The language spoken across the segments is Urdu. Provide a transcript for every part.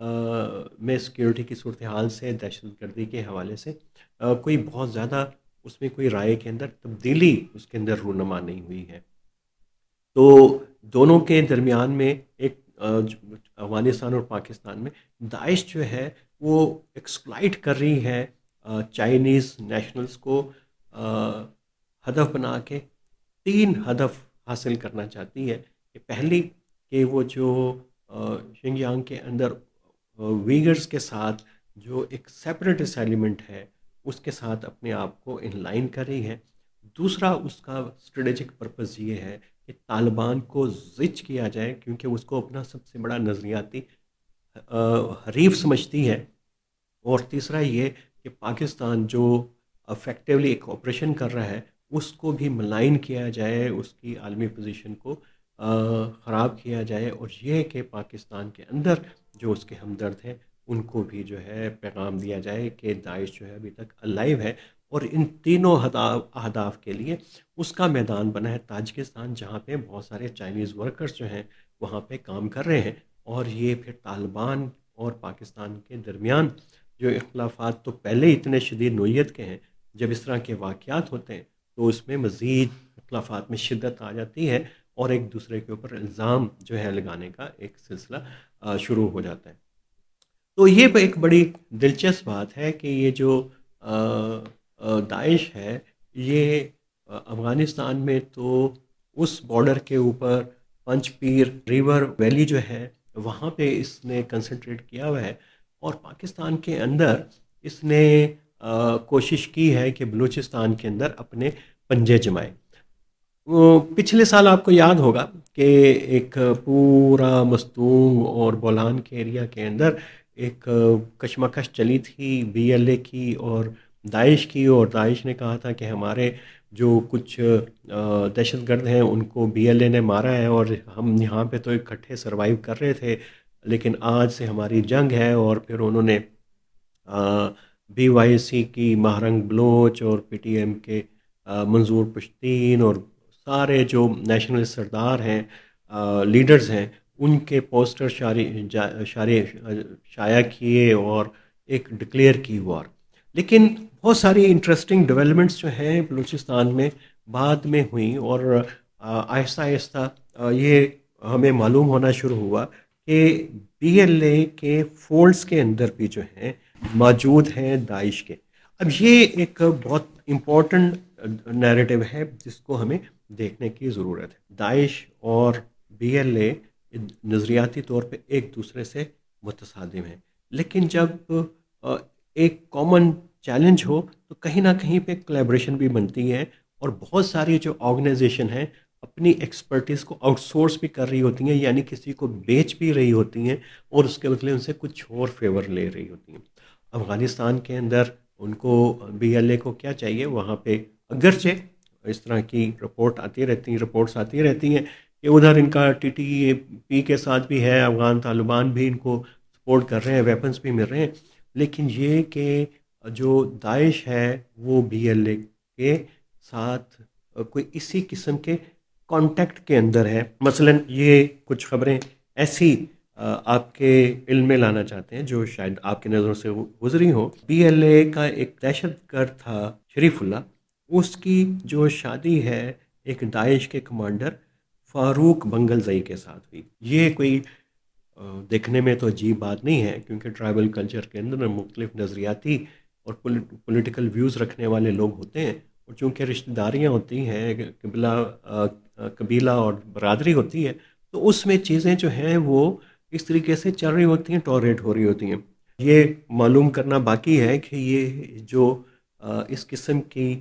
میں سیکیورٹی کی صورتحال سے، دہشت گردی کے حوالے سے کوئی بہت زیادہ اس میں کوئی رائے کے اندر تبدیلی اس کے اندر رونما نہیں ہوئی ہے۔ تو دونوں کے درمیان میں ایک افغانستان اور پاکستان میں داعش جو ہے وہ ایکسپلائٹ کر رہی ہے چائنیز نیشنلز کو، ہدف بنا کے 3 ہدف حاصل کرنا چاہتی ہے کہ پہلی کہ وہ جو شنجیانگ کے اندر ویگرز کے ساتھ جو ایک سیپریٹس ایلیمنٹ ہے اس کے ساتھ اپنے آپ کو ان لائن کر رہی ہے۔ دوسرا اس کا اسٹریٹجک پرپز یہ ہے کہ طالبان کو زچ کیا جائے، کیونکہ اس کو اپنا سب سے بڑا نظریاتی حریف سمجھتی ہے۔ اور تیسرا یہ کہ پاکستان جو افیکٹولی ایک آپریشن کر رہا ہے اس کو بھی ملائن کیا جائے، اس کی عالمی پوزیشن کو خراب کیا جائے، اور یہ کہ پاکستان کے اندر جو اس کے ہمدرد ہیں ان کو بھی جو ہے پیغام دیا جائے کہ داعش جو ہے ابھی تک الائیو ہے۔ اور ان تینوں اہداف کے لیے اس کا میدان بنا ہے تاجکستان، جہاں پہ بہت سارے چائنیز ورکرز جو ہیں وہاں پہ کام کر رہے ہیں۔ اور یہ پھر طالبان اور پاکستان کے درمیان جو اختلافات تو پہلے اتنے شدید نوعیت کے ہیں، جب اس طرح کے واقعات ہوتے ہیں تو اس میں مزید اختلافات میں شدت آ جاتی ہے، اور ایک دوسرے کے اوپر الزام جو ہے لگانے کا ایک سلسلہ شروع ہو جاتا ہے۔ تو یہ ایک بڑی دلچسپ بات ہے کہ یہ جو داعش ہے یہ افغانستان میں تو اس بارڈر کے اوپر پنچ پیر ریور ویلی جو ہے وہاں پہ اس نے کنسنٹریٹ کیا ہوا ہے، اور پاکستان کے اندر اس نے کوشش کی ہے کہ بلوچستان کے اندر اپنے پنجے جمائے۔ وہ پچھلے سال آپ کو یاد ہوگا کہ ایک پورا مستونگ اور بولان کے ایریا کے اندر ایک کشمکش چلی تھی بی ایل اے کی اور داعش کی، اور داعش نے کہا تھا کہ ہمارے جو کچھ دہشت گرد ہیں ان کو بی ایل اے نے مارا ہے، اور ہم یہاں پہ تو اکٹھے سروائیو کر رہے تھے، لیکن آج سے ہماری جنگ ہے۔ اور پھر انہوں نے بی وائی سی کی مہرنگ بلوچ اور پی ٹی ایم کے منظور پشتین اور سارے جو نیشنل سردار ہیں، لیڈرز ہیں، ان کے پوسٹر شائع کیے اور ایک ڈکلیئر کی وار۔ لیکن بہت ساری انٹرسٹنگ ڈیولپمنٹس جو ہیں بلوچستان میں بعد میں ہوئیں، اور آہستہ آہستہ یہ ہمیں معلوم ہونا شروع ہوا کہ بی ایل اے کے فولڈز کے اندر بھی جو ہیں موجود ہیں داعش کے۔ اب یہ ایک بہت امپورٹنٹ نیریٹو ہے جس کو ہمیں دیکھنے کی ضرورت ہے۔ داعش اور بی ایل اے نظریاتی طور پہ ایک دوسرے سے متصادم ہیں، لیکن جب ایک کامن چیلنج ہو تو کہیں نہ کہیں پہ کولیبریشن بھی بنتی ہے، اور بہت ساری جو آرگنائزیشن ہیں اپنی ایکسپرٹیز کو آؤٹ سورس بھی کر رہی ہوتی ہیں، یعنی کسی کو بیچ بھی رہی ہوتی ہیں اور اس کے بدلے ان سے کچھ اور فیور لے رہی ہوتی ہیں۔ افغانستان کے اندر ان کو بی ایل اے کو کیا چاہیے، وہاں پہ اگرچہ اس طرح کی رپورٹس آتی رہتی ہیں کہ ادھر ان کا ٹی ٹی اے پی کے ساتھ بھی ہے، افغان طالبان بھی ان کو سپورٹ کر رہے ہیں، ویپنز بھی مل رہے ہیں، لیکن یہ کہ جو داعش ہے وہ بی ایل اے کے ساتھ کوئی اسی قسم کے کانٹیکٹ کے اندر ہے۔ مثلا یہ کچھ خبریں ایسی آپ کے علم میں لانا چاہتے ہیں جو شاید آپ کی نظروں سے گزری ہوں۔ بی ایل اے کا ایک دہشت گرد تھا شریف اللہ، اس کی جو شادی ہے ایک داعش کے کمانڈر فاروق بنگل زئی کے ساتھ ہوئی۔ یہ کوئی دیکھنے میں تو عجیب بات نہیں ہے، کیونکہ ٹرائبل کلچر کے اندر مختلف نظریاتی اور پولیٹیکل ویوز رکھنے والے لوگ ہوتے ہیں، اور چونکہ رشتہ داریاں ہوتی ہیں، قبیلہ اور برادری ہوتی ہے، تو اس میں چیزیں جو ہیں وہ اس طریقے سے چل رہی ہوتی ہیں، ٹالریٹ ہو رہی ہوتی ہیں۔ یہ معلوم کرنا باقی ہے کہ یہ جو اس قسم کی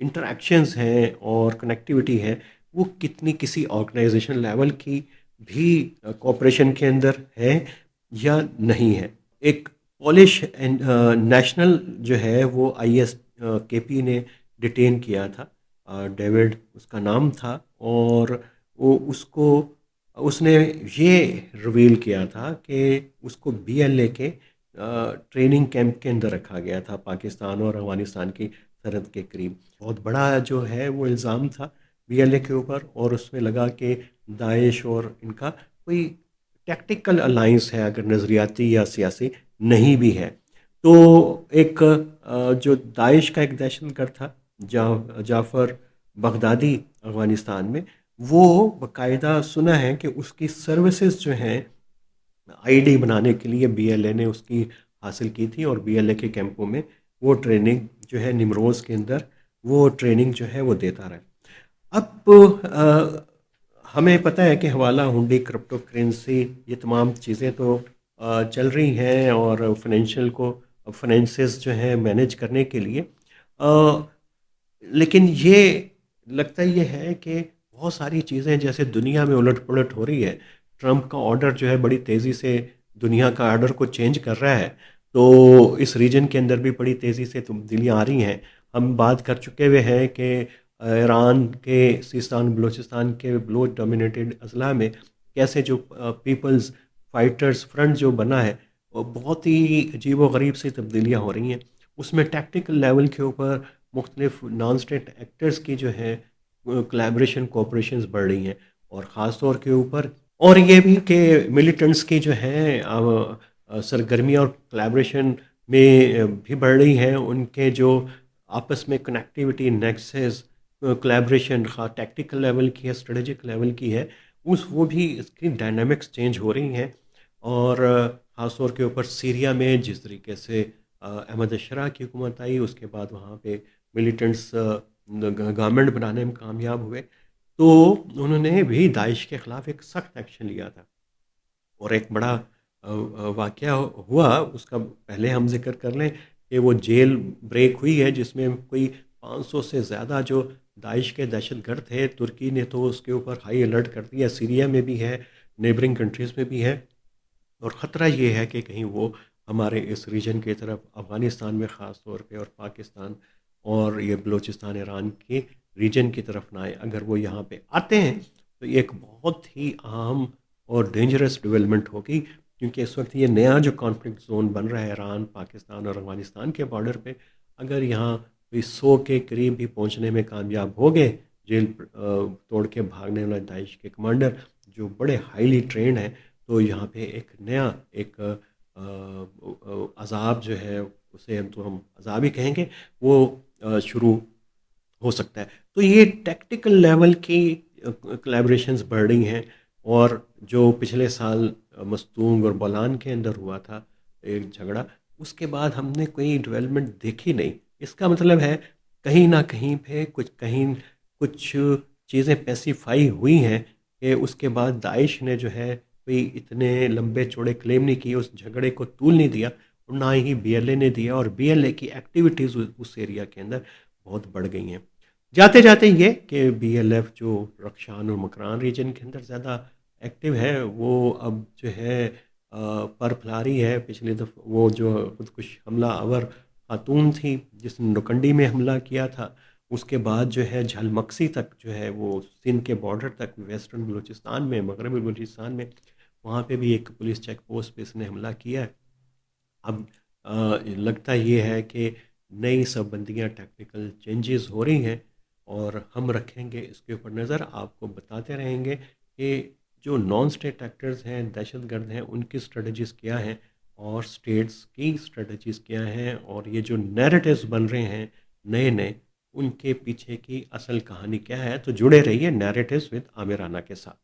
انٹریکشنز ہیں اور کنیکٹیوٹی ہے وہ کتنی کسی آرگنائزیشن لیول کی بھی کوپریشن کے اندر ہے یا نہیں ہے۔ ایک پولش نیشنل جو ہے وہ آئی ایس کے پی نے ڈیٹین کیا تھا، ڈیوڈ اس کا نام تھا، اور وہ اس نے یہ ریویل کیا تھا کہ اس کو بی ایل اے کے ٹریننگ کیمپ کے اندر رکھا گیا تھا پاکستان اور افغانستان کی سرحد کے قریب۔ بہت بڑا جو ہے وہ الزام تھا بی ایل اے کے اوپر، اور اس میں لگا کہ داعش اور ان کا کوئی ٹیکٹیکل الائنس ہے، اگر نظریاتی یا سیاسی نہیں بھی ہے تو ایک جو داعش کا ایک دہشت گرد تھا، جعفر بغدادی افغانستان میں، وہ باقاعدہ سنا ہے کہ اس کی سروسز جو ہیں آئی ڈی بنانے کے لیے بی ایل اے نے اس کی حاصل کی تھی، اور بی ایل اے کے کیمپوں میں وہ ٹریننگ جو ہے نمروز کے اندر وہ ٹریننگ جو ہے وہ دیتا رہا۔ اب ہمیں پتہ ہے کہ حوالہ ہنڈی، کرپٹو کرنسی، یہ تمام چیزیں تو چل رہی ہیں، اور فائنینسز جو ہیں مینیج کرنے کے لیے، آ، لیکن یہ لگتا یہ ہے کہ بہت ساری چیزیں جیسے دنیا میں الٹ پلٹ ہو رہی ہے، ٹرمپ کا آرڈر جو ہے بڑی تیزی سے دنیا کا آرڈر کو چینج کر رہا ہے، تو اس ریجن کے اندر بھی بڑی تیزی سے تبدیلیاں آ رہی ہیں۔ ہم بات کر چکے ہوئے ہیں کہ ایران کے سیستان بلوچستان کے بلوچ ڈومینیٹڈ اضلاع میں کیسے جو پیپلز فائٹرز فرنٹ جو بنا ہے، وہ بہت ہی عجیب و غریب سی تبدیلیاں ہو رہی ہیں۔ اس میں ٹیکٹیکل لیول کے اوپر مختلف نان اسٹیٹ ایکٹرز کی جو ہے کلیبریشن کوپریشنز بڑھ رہی ہیں، اور خاص طور کے اوپر اور یہ بھی کہ ملیٹنٹس کی جو ہیں سرگرمیاں اور کلیبریشن میں بھی بڑھ رہی ہیں، ان کے جو آپس میں کنیکٹیوٹی نیکسز کلیبریشن خواہ ٹیکٹیکل لیول کی ہے، اسٹریٹجک لیول کی ہے، وہ بھی اس کی ڈائنامکس چینج ہو رہی ہیں۔ اور خاص طور کے اوپر سیریا میں جس طریقے سے احمد اشرا کی حکومت آئی، اس کے بعد وہاں پہ ملیٹنٹس گورنمنٹ بنانے میں کامیاب ہوئے، تو انہوں نے بھی داعش کے خلاف ایک سخت ایکشن لیا تھا۔ اور ایک بڑا واقعہ ہوا، اس کا پہلے ہم ذکر کر لیں کہ وہ جیل بریک ہوئی ہے جس میں کوئی 500 سے زیادہ جو داعش کے دہشت گرد تھے، ترکی نے تو اس کے اوپر ہائی الرٹ کر دیا، سیریا میں بھی ہے، نیبرنگ کنٹریز میں بھی ہے، اور خطرہ یہ ہے کہ کہیں وہ ہمارے اس ریجن کی طرف افغانستان میں خاص طور پہ اور پاکستان اور یہ بلوچستان ایران کے ریجن کی طرف نہ آئے۔ اگر وہ یہاں پہ آتے ہیں تو یہ ایک بہت ہی اہم اور ڈینجرس ڈیولپمنٹ ہوگی، کیونکہ اس وقت یہ نیا جو کانفلکٹ زون بن رہا ہے ایران، پاکستان اور افغانستان کے بارڈر پہ، اگر یہاں کوئی 100 کے قریب بھی پہنچنے میں کامیاب ہو گئے، جیل توڑ کے بھاگنے والے داعش کے کمانڈر جو بڑے ہائیلی ٹرینڈ ہیں، تو یہاں پہ ایک نیا ایک عذاب جو ہے، اسے ہم عذاب ہی کہیں گے، وہ شروع ہو سکتا ہے۔ تو یہ ٹیکٹیکل لیول کی کلیبریشنز بڑھ رہی ہیں، اور جو پچھلے سال مستونگ اور بولان کے اندر ہوا تھا ایک جھگڑا، اس کے بعد ہم نے کوئی ڈیولپمنٹ دیکھی نہیں۔ اس کا مطلب ہے کہیں نہ کہیں پہ کچھ چیزیں پیسیفائی ہوئی ہیں، کہ اس کے بعد داعش نے جو ہے کوئی اتنے لمبے چوڑے کلیم نہیں کیے، اس جھگڑے کو طول نہیں دیا، اور نہ ہی بی ایل اے نے دیا، اور بی ایل اے کی ایکٹیویٹیز اس ایریا کے اندر بہت بڑھ گئی ہیں۔ جاتے جاتے یہ کہ بی ایل ایف جو رخشان اور مکران ریجن کے اندر زیادہ ایکٹیو ہے، وہ اب جو ہے پر پھیلا رہی ہے۔ پچھلی دفعہ وہ جو خودکش حملہ آور خاتون تھی جس نے نوکنڈی میں حملہ کیا تھا، اس کے بعد جو ہے جھل مکسی تک جو ہے وہ سندھ کے بارڈر تک ویسٹرن بلوچستان میں، مغربی بلوچستان میں، وہاں پہ بھی ایک پولیس چیک پوسٹ پہ اس نے حملہ کیا ہے۔ اب لگتا یہ ہے کہ نئی سب بندیاں ٹیکنیکل چینجز ہو رہی ہیں، اور ہم رکھیں گے اس کے اوپر نظر، آپ کو بتاتے رہیں گے کہ جو نان اسٹیٹ ایکٹرز ہیں، دہشت گرد ہیں، ان کی اسٹریٹجیز کیا ہیں، اور اسٹیٹس کی اسٹریٹجیز کیا ہیں، اور یہ جو نیریٹیوز بن رہے ہیں نئے نئے، ان کے پیچھے کی اصل کہانی کیا ہے۔ تو جڑے رہیے نیریٹیوز ود عامر رانا کے ساتھ۔